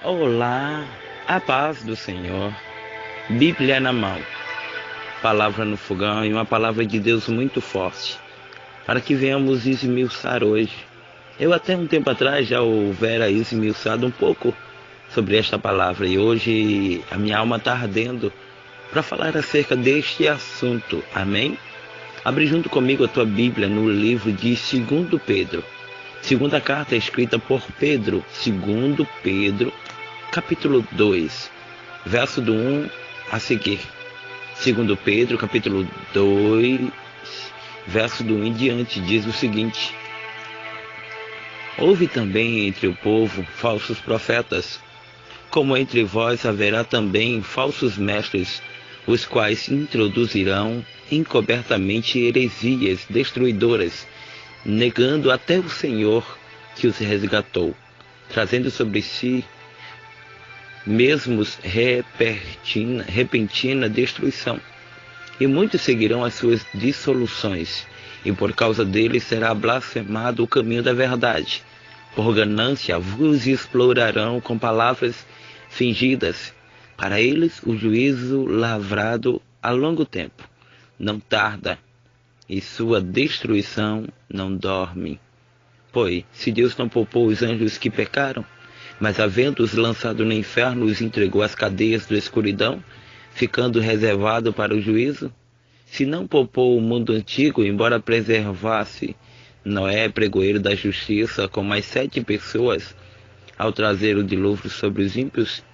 Olá, a paz do Senhor, Bíblia na mão, palavra no fogão e uma palavra de Deus muito forte, para que venhamos esmiuçar hoje. Eu até um tempo atrás já houvera esmiuçado um pouco sobre esta palavra e hoje a minha alma está ardendo para falar acerca deste assunto, amém? Abre junto comigo a tua Bíblia no livro de 2 Pedro, segunda carta escrita por Pedro, 2 Pedro, capítulo 2, verso do 1 a seguir. 2 Pedro, capítulo 2, verso do 1 em diante, diz o seguinte: Houve também entre o povo falsos profetas, como entre vós haverá também falsos mestres, os quais introduzirão encobertamente heresias destruidoras, negando até o Senhor que os resgatou, trazendo sobre si mesmos repentina destruição. E muitos seguirão as suas dissoluções, e por causa deles será blasfemado o caminho da verdade. Por ganância vos explorarão com palavras fingidas. Para eles o juízo lavrado a longo tempo não tarda, e sua destruição não dorme. Pois, se Deus não poupou os anjos que pecaram, mas havendo-os lançado no inferno, os entregou às cadeias da escuridão, ficando reservado para o juízo? Se não poupou o mundo antigo, embora preservasse Noé, pregoeiro da justiça, com mais 7 pessoas, ao trazer o dilúvio sobre os ímpios,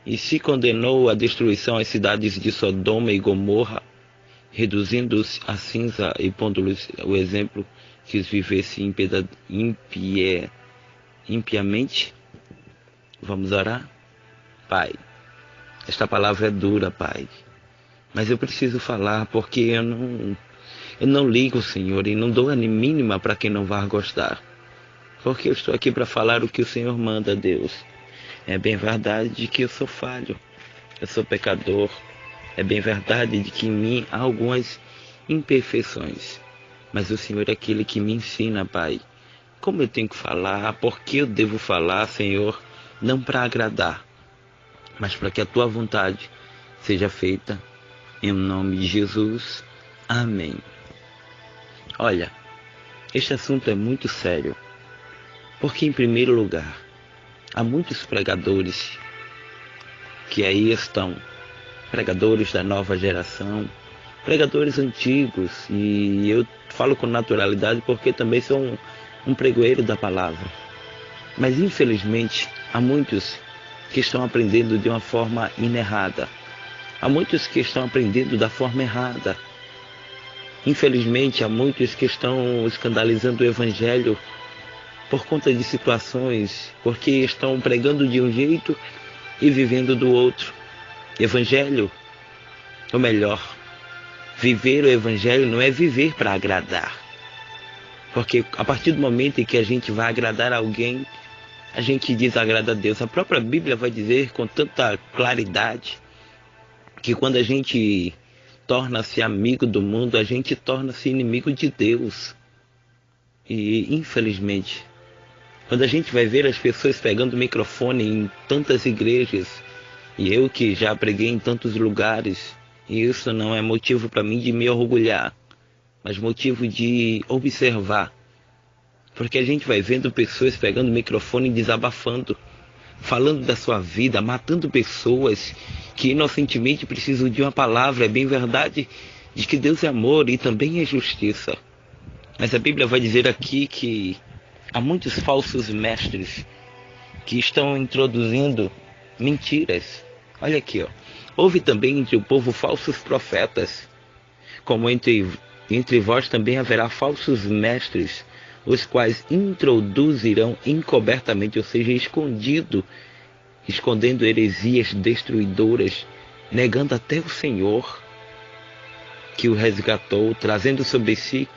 e se condenou à destruição as cidades de Sodoma e Gomorra, reduzindo-os a cinza e pondo-lhes o exemplo que os vivesse impiamente. Vamos orar? Pai, esta palavra é dura, Pai, mas eu preciso falar porque eu não ligo, Senhor, e não dou a mínima para quem não vai gostar, porque eu estou aqui para falar o que o Senhor manda, Deus. É bem verdade de que eu sou falho, eu sou pecador, é bem verdade de que em mim há algumas imperfeições, mas o Senhor é aquele que me ensina, Pai, como eu tenho que falar, por que eu devo falar, Senhor, não para agradar, mas para que a Tua vontade seja feita, em nome de Jesus. Amém. Olha, este assunto é muito sério, porque em primeiro lugar, há muitos pregadores que aí estão, pregadores da nova geração, pregadores antigos, e eu falo com naturalidade porque também sou um pregoeiro da palavra. Mas infelizmente há muitos que estão aprendendo de uma forma inerrada. Há muitos que estão aprendendo da forma errada. Infelizmente há muitos que estão escandalizando o Evangelho por conta de situações, porque estão pregando de um jeito e vivendo do outro. Evangelho, ou melhor, viver o Evangelho não é viver para agradar. Porque a partir do momento em que a gente vai agradar alguém, a gente desagrada a Deus. A própria Bíblia vai dizer com tanta claridade que quando a gente torna-se amigo do mundo, a gente torna-se inimigo de Deus. E infelizmente, quando a gente vai ver as pessoas pegando o microfone em tantas igrejas, e eu que já preguei em tantos lugares, e isso não é motivo para mim de me orgulhar, mas motivo de observar. Porque a gente vai vendo pessoas pegando o microfone e desabafando, falando da sua vida, matando pessoas que inocentemente precisam de uma palavra. É bem verdade de que Deus é amor e também é justiça. Mas a Bíblia vai dizer aqui que há muitos falsos mestres que estão introduzindo mentiras. Olha aqui, ó. Houve também entre o povo falsos profetas, como entre vós também haverá falsos mestres, os quais introduzirão encobertamente, ou seja, escondendo heresias destruidoras, negando até o Senhor que o resgatou, trazendo sobre si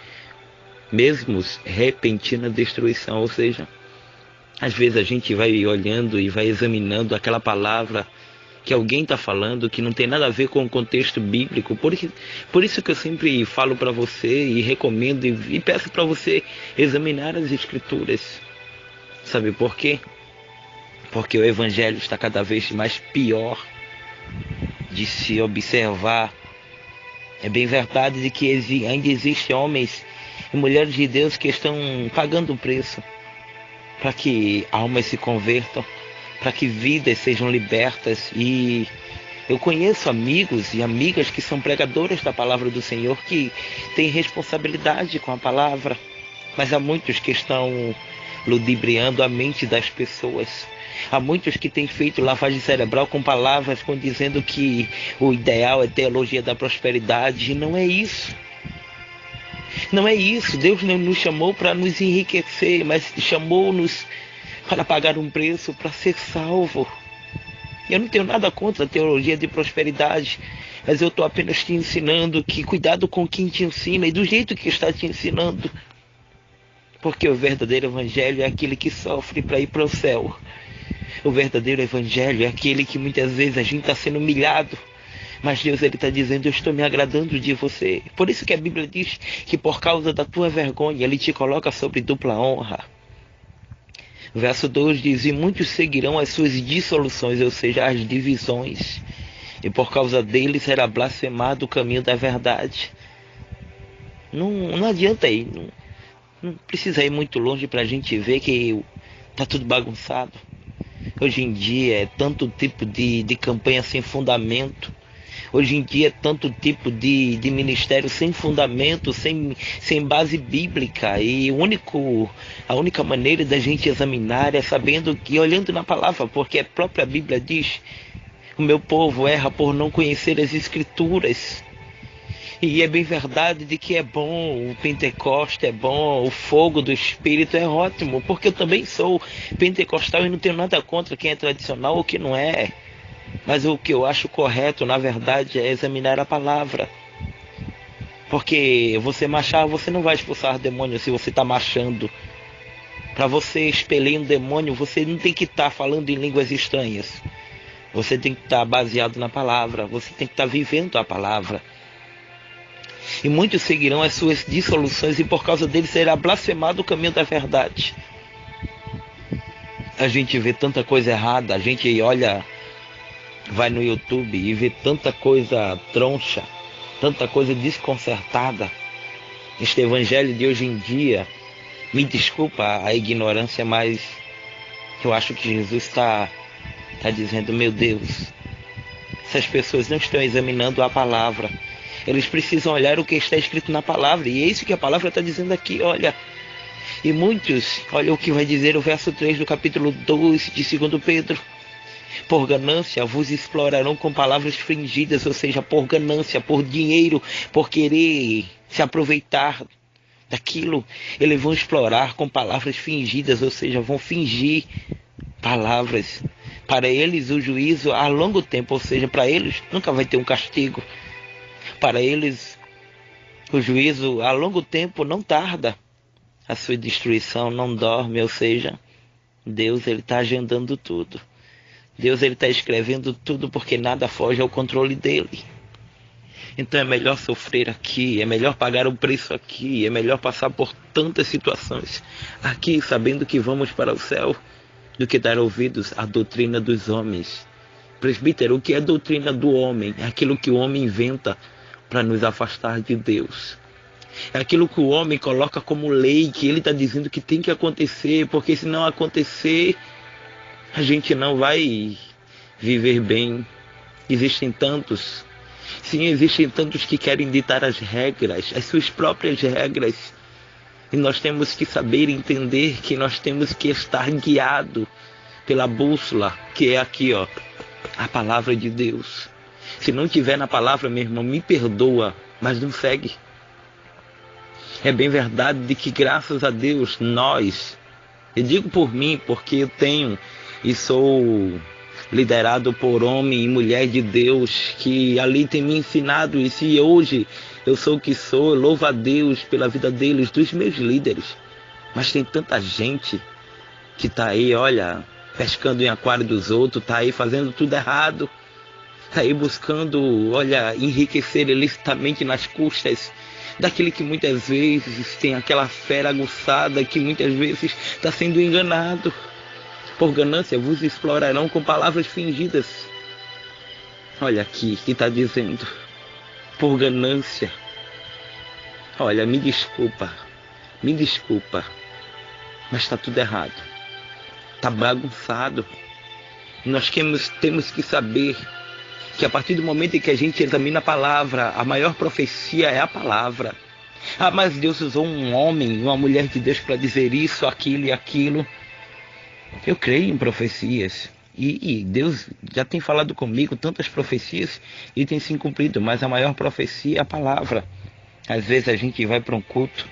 mesmos repentina destruição. Ou seja, às vezes a gente vai olhando e vai examinando aquela palavra que alguém está falando que não tem nada a ver com o contexto bíblico. Por isso que eu sempre falo para você e recomendo e peço para você examinar as Escrituras. Sabe por quê? porque o evangelho está cada vez mais pior de se observar. É bem verdade de que ainda existem homens e mulheres de Deus que estão pagando o preço para que almas se convertam, para que vidas sejam libertas. E eu conheço amigos e amigas que são pregadores da palavra do Senhor, que têm responsabilidade com a palavra, mas há muitos que estão ludibriando a mente das pessoas. Há muitos que têm feito lavagem cerebral com palavras, dizendo que o ideal é teologia da prosperidade. E não é isso. Não é isso. Deus não nos chamou para nos enriquecer, mas chamou-nos para pagar um preço, para ser salvo. Eu não tenho nada contra a teologia de prosperidade, mas eu estou apenas te ensinando que cuidado com quem te ensina e do jeito que está te ensinando. Porque o verdadeiro evangelho é aquele que sofre para ir para o céu. O verdadeiro evangelho é aquele que muitas vezes a gente está sendo humilhado, mas Deus está dizendo: eu estou me agradando de você. Por isso que a Bíblia diz que por causa da tua vergonha Ele te coloca sobre dupla honra. Verso 2 diz: e muitos seguirão as suas dissoluções, ou seja, as divisões, e por causa dele será blasfemado o caminho da verdade. Não adianta ir, não precisa ir muito longe para a gente ver que está tudo bagunçado. Hoje em dia é tanto tipo de campanha sem fundamento. Hoje em dia é tanto tipo de ministério sem fundamento, sem base bíblica. E a única maneira da gente examinar é sabendo que, olhando na palavra, porque a própria Bíblia diz: o meu povo erra por não conhecer as Escrituras. E é bem verdade de que é bom, o Pentecoste é bom, o fogo do Espírito é ótimo, porque eu também sou pentecostal e não tenho nada contra quem é tradicional ou quem não é. Mas o que eu acho correto, na verdade, é examinar a palavra. Porque você marchar, você não vai expulsar demônio se você está marchando. Para você expelir um demônio, você não tem que estar falando em línguas estranhas. Você tem que estar baseado na palavra, você tem que estar vivendo a palavra. E muitos seguirão as suas dissoluções, e por causa deles será blasfemado o caminho da verdade. A gente vê tanta coisa errada, a gente olha, vai no YouTube e vê tanta coisa troncha, tanta coisa desconcertada. Este evangelho de hoje em dia, me desculpa a ignorância, mas eu acho que Jesus está dizendo: meu Deus, essas pessoas não estão examinando a palavra. Eles precisam olhar o que está escrito na palavra. E é isso que a palavra está dizendo aqui, olha. E muitos, olha o que vai dizer o verso 3 do capítulo 2 de 2 Pedro. Por ganância vos explorarão com palavras fingidas, ou seja, por ganância, por dinheiro, por querer se aproveitar daquilo. Eles vão explorar com palavras fingidas, ou seja, vão fingir palavras. Para eles o juízo a longo tempo, ou seja, para eles nunca vai ter um castigo. Para eles, o juízo a longo tempo não tarda. A sua destruição não dorme, ou seja, Deus está agendando tudo. Deus está escrevendo tudo, porque nada foge ao controle dele. Então é melhor sofrer aqui, é melhor pagar o preço aqui, é melhor passar por tantas situações aqui, sabendo que vamos para o céu, do que dar ouvidos à doutrina dos homens. Presbítero, o que é doutrina do homem? É aquilo que o homem inventa para nos afastar de Deus. É aquilo que o homem coloca como lei, que ele está dizendo que tem que acontecer, porque se não acontecer, a gente não vai viver bem. Existem tantos que querem ditar as regras, as suas próprias regras. E nós temos que saber entender que nós temos que estar guiado pela bússola, que é aqui, ó, a palavra de Deus. Se não tiver na palavra, meu irmão, me perdoa, mas não segue. É bem verdade de que, graças a Deus, eu digo por mim, porque eu tenho e sou liderado por homem e mulher de Deus, que ali tem me ensinado, e se hoje eu sou o que sou, eu louvo a Deus pela vida deles, dos meus líderes. Mas tem tanta gente que está aí, olha, pescando em aquário dos outros, está aí fazendo tudo errado. Está aí buscando, olha, enriquecer ilicitamente nas custas daquele que muitas vezes tem aquela fera aguçada, que muitas vezes está sendo enganado. Por ganância vos explorarão com palavras fingidas. Olha aqui que está dizendo. Por ganância. Olha, me desculpa, mas está tudo errado. Está bagunçado. Nós temos que saber que a partir do momento em que a gente examina a palavra, a maior profecia é a palavra. Ah, mas Deus usou um homem, uma mulher de Deus para dizer isso, aquilo e aquilo. Eu creio em profecias. E Deus já tem falado comigo tantas profecias e tem se cumprido, mas a maior profecia é a palavra. Às vezes a gente vai para um culto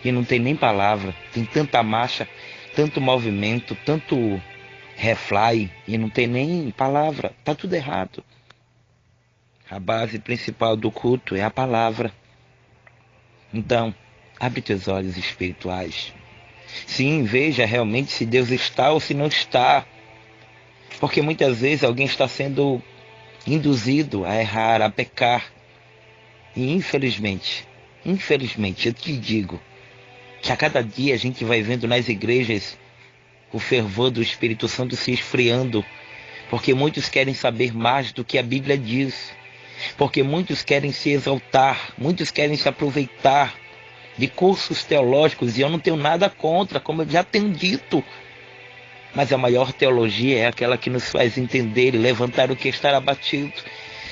e não tem nem palavra, tem tanta marcha, tanto movimento, tanto refly e não tem nem palavra, tá tudo errado. A base principal do culto é a palavra. Então, abre teus olhos espirituais. Sim, veja realmente se Deus está ou se não está. Porque muitas vezes alguém está sendo induzido a errar, a pecar. E infelizmente, eu te digo que a cada dia a gente vai vendo nas igrejas o fervor do Espírito Santo se esfriando. Porque muitos querem saber mais do que a Bíblia diz. Porque muitos querem se exaltar, muitos querem se aproveitar de cursos teológicos. E eu não tenho nada contra, como eu já tenho dito. Mas a maior teologia é aquela que nos faz entender e levantar o que está abatido.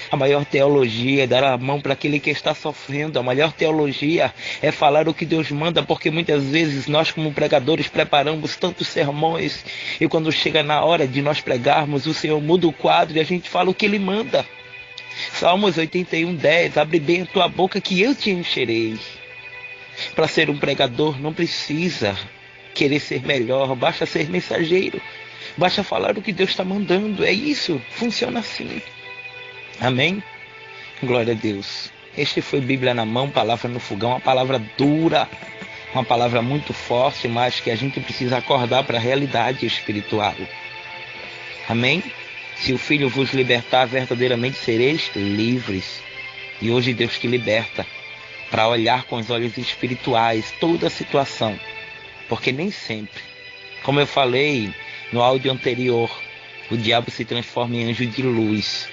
A maior teologia é dar a mão para aquele que está sofrendo. A maior teologia é falar o que Deus manda, porque muitas vezes nós como pregadores preparamos tantos sermões e quando chega na hora de nós pregarmos, o Senhor muda o quadro e a gente fala o que Ele manda. Salmos 81:10, abre bem a tua boca que eu te encherei. Para ser um pregador não precisa querer ser melhor, basta ser mensageiro, basta falar o que Deus está mandando, é isso, funciona assim. Amém? Glória a Deus. Este foi Bíblia na Mão, Palavra no Fogão, uma palavra dura, uma palavra muito forte, mas que a gente precisa acordar para a realidade espiritual. Amém? Se o Filho vos libertar, verdadeiramente sereis livres. E hoje Deus te liberta para olhar com os olhos espirituais toda a situação. Porque nem sempre, como eu falei no áudio anterior, o diabo se transforma em anjo de luz.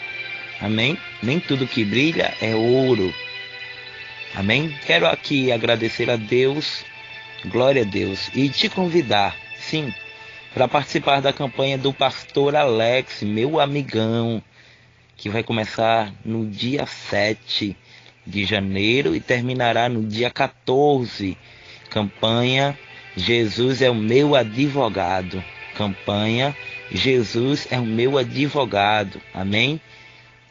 Amém? Nem tudo que brilha é ouro. Amém? Quero aqui agradecer a Deus, glória a Deus, e te convidar, sim, para participar da campanha do pastor Alex, meu amigão, que vai começar no dia 7 de janeiro e terminará no dia 14. Campanha Jesus é o meu advogado. Campanha Jesus é o meu advogado. Amém?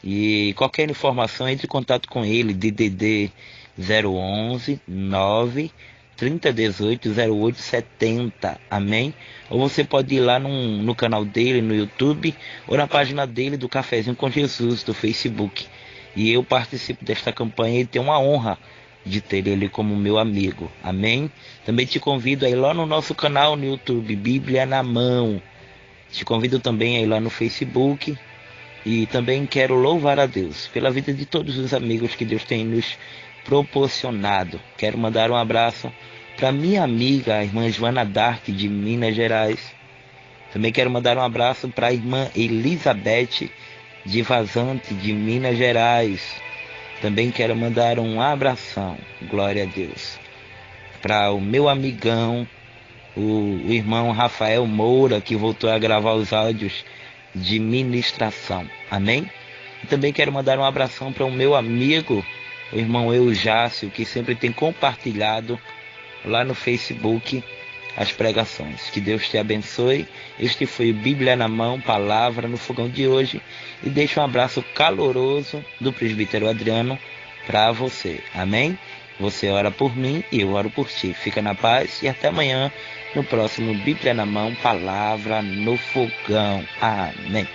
E qualquer informação, entre em contato com ele, DDD 011 9 3018 0870. Amém? Ou você pode ir lá no canal dele, no YouTube, ou na página dele do Cafezinho com Jesus, do Facebook. E eu participo desta campanha e tenho uma honra de ter ele como meu amigo. Amém? Também te convido a ir lá no nosso canal no YouTube, Bíblia na Mão. Te convido também a ir lá no Facebook. E também quero louvar a Deus pela vida de todos os amigos que Deus tem nos proporcionado. Quero mandar um abraço para minha amiga, a irmã Joana Dark, de Minas Gerais. Também quero mandar um abraço para a irmã Elizabeth, de Vazante, de Minas Gerais. Também quero mandar um abração, glória a Deus, para o meu amigão, o irmão Rafael Moura, que voltou a gravar os áudios de ministração. Amém? E também quero mandar um abração para o meu amigo, o irmão Eujácio, que sempre tem compartilhado lá no Facebook as pregações. Que Deus te abençoe. Este foi o Bíblia na Mão, Palavra no Fogão de hoje. E deixo um abraço caloroso do presbítero Adriano para você. Amém? Você ora por mim e eu oro por ti. Fica na paz e até amanhã no próximo Bíblia na Mão, Palavra no Fogão. Amém.